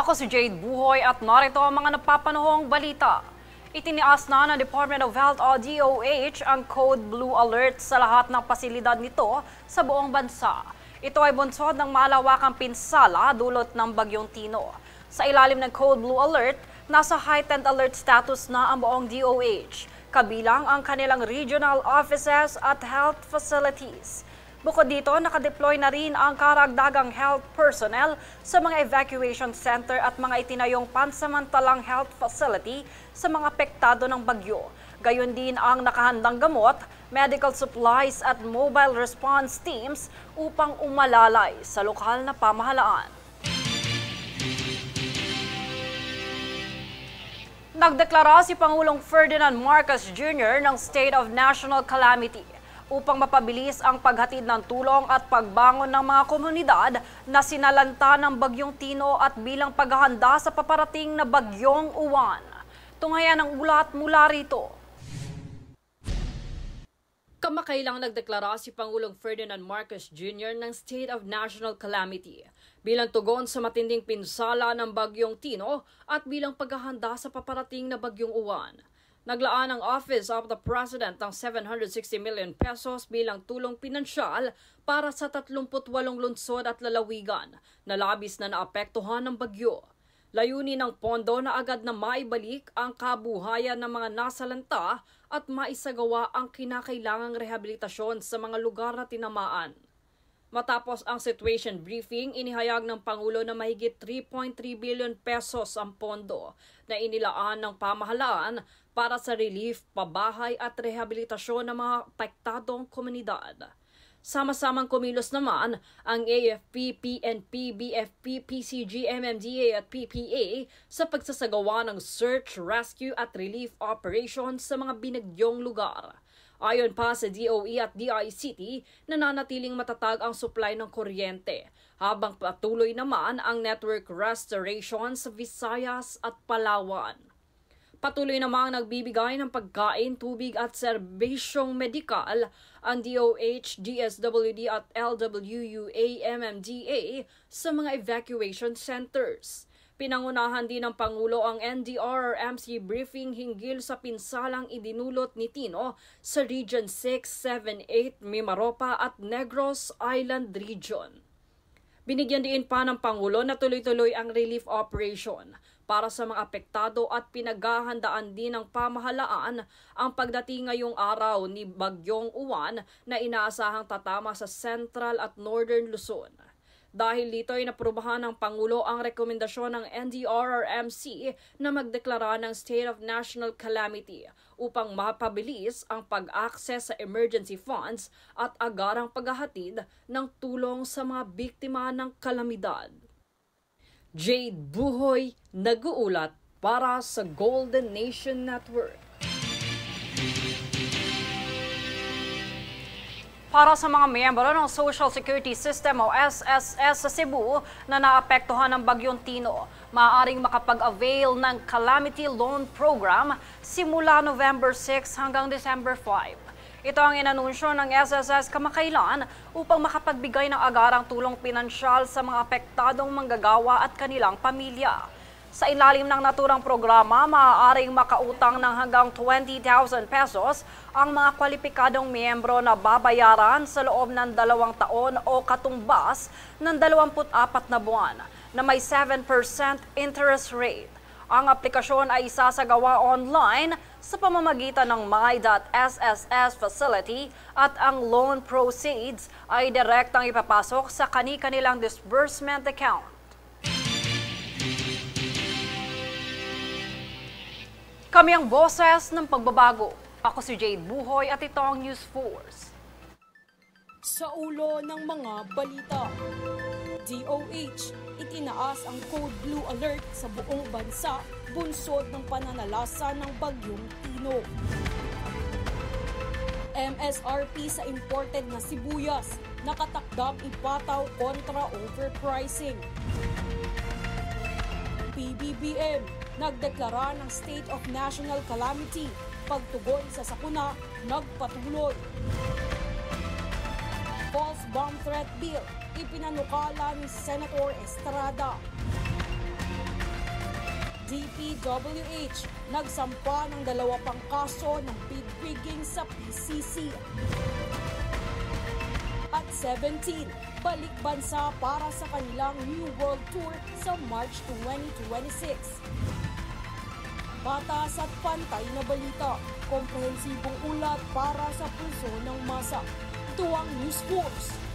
Ako si Jade Buhoy at narito ang mga napapanahong balita. Itinias na ng Department of Health o DOH ang Code Blue Alert sa lahat ng pasilidad nito sa buong bansa. Ito ay bunsod ng malawakang pinsala dulot ng Bagyong Tino. Sa ilalim ng Code Blue Alert, nasa heightened alert status na ang buong DOH, kabilang ang kanilang regional offices at health facilities. Bukod dito, nakadeploy na rin ang karagdagang health personnel sa mga evacuation center at mga itinayong pansamantalang health facility sa mga apektado ng bagyo. Gayon din ang nakahandang gamot, medical supplies at mobile response teams upang umalalay sa lokal na pamahalaan. Nagdeklara si Pangulong Ferdinand Marcos Jr. ng State of National Calamity upang mapabilis ang paghatid ng tulong at pagbangon ng mga komunidad na sinalanta ng Bagyong Tino at bilang paghahanda sa paparating na Bagyong Uwan. Tunghayan ang ulat mula rito. Kamakailang nagdeklara si Pangulong Ferdinand Marcos Jr. ng State of National Calamity bilang tugon sa matinding pinsala ng Bagyong Tino at bilang paghahanda sa paparating na Bagyong Uwan. Naglaan ang Office of the President ng 760 million pesos bilang tulong pinansyal para sa 38 lungsod at lalawigan na labis na naapektuhan ng bagyo. Layunin ng pondo na agad na maibalik ang kabuhayan ng mga nasalanta at maisagawa ang kinakailangang rehabilitasyon sa mga lugar na tinamaan. Matapos ang situation briefing, inihayag ng Pangulo na mahigit 3.3 billion pesos ang pondo na inilaan ng pamahalaan para sa relief, pabahay at rehabilitasyon ng mga apektadong komunidad. Sama-samang kumilos naman ang AFP, PNP, BFP, PCG, MMDA at PPA sa pagsasagawa ng search, rescue at relief operations sa mga binagyong lugar. Ayon pa sa DOE at DICT, nananatiling matatag ang supply ng kuryente, habang patuloy naman ang network restoration sa Visayas at Palawan. Patuloy namang nagbibigay ng pagkain, tubig at serbisyong medikal ang DOH, DSWD at LWUA, MMDA sa mga evacuation centers. Pinangunahan din ng Pangulo ang NDRRMC briefing hinggil sa pinsalang idinulot ni Tino sa Region 6, 7, 8, Mimaropa at Negros Island Region. Binigyan din pa ng Pangulo na tuloy-tuloy ang relief operation para sa mga apektado at pinaghahandaan din ng pamahalaan ang pagdating ngayong araw ni Bagyong Uwan na inaasahang tatama sa Central at Northern Luzon. Dahil dito ay naprubahan ng Pangulo ang rekomendasyon ng NDRRMC na magdeklara ng State of National Calamity upang mapabilis ang pag-access sa emergency funds at agarang paghahatid ng tulong sa mga biktima ng kalamidad. Jade Buhoy, nag-uulat para sa Golden Nation Network. Para sa mga miyembro ng Social Security System o SSS sa Cebu na naapektuhan ng Bagyong Tino, maaaring makapag-avail ng Calamity Loan Program simula November 6 hanggang December 5. Ito ang inanunsyo ng SSS kamakailan upang makapagbigay ng agarang tulong pinansyal sa mga apektadong manggagawa at kanilang pamilya. Sa ilalim ng naturang programa, maaaring makautang ng hanggang 20,000 pesos ang mga kwalipikadong miyembro na babayaran sa loob ng 2 taon o katumbas ng 24 na buwan na may 7% interest rate. Ang aplikasyon ay isasagawa online sa pamamagitan ng My.SSS facility at ang loan proceeds ay direktang ipapasok sa kani-kanilang disbursement account. Kami ang boses ng pagbabago. Ako si Jade Buhoy at ito ang News Force. Sa ulo ng mga balita, DOH, itinaas ang Code Blue Alert sa buong bansa bunsod ng pananalasa ng Bagyong Tino. MSRP sa imported na sibuyas, nakatakdang ipataw kontra overpricing. PBBM, nagdeklara ng State of National Calamity, pagtugon sa sakuna, nagpatuloy. False bomb threat bill, ipinanukala ni Senator Estrada. DPWH nagsampa ng 2 pang kaso ng bid rigging sa PCC. At 17, balik bansa para sa kanilang New World Tour sa March 2026. Patas at pantay na balita, komprehensibong ulat para sa puso ng masa. Ito ang News Force.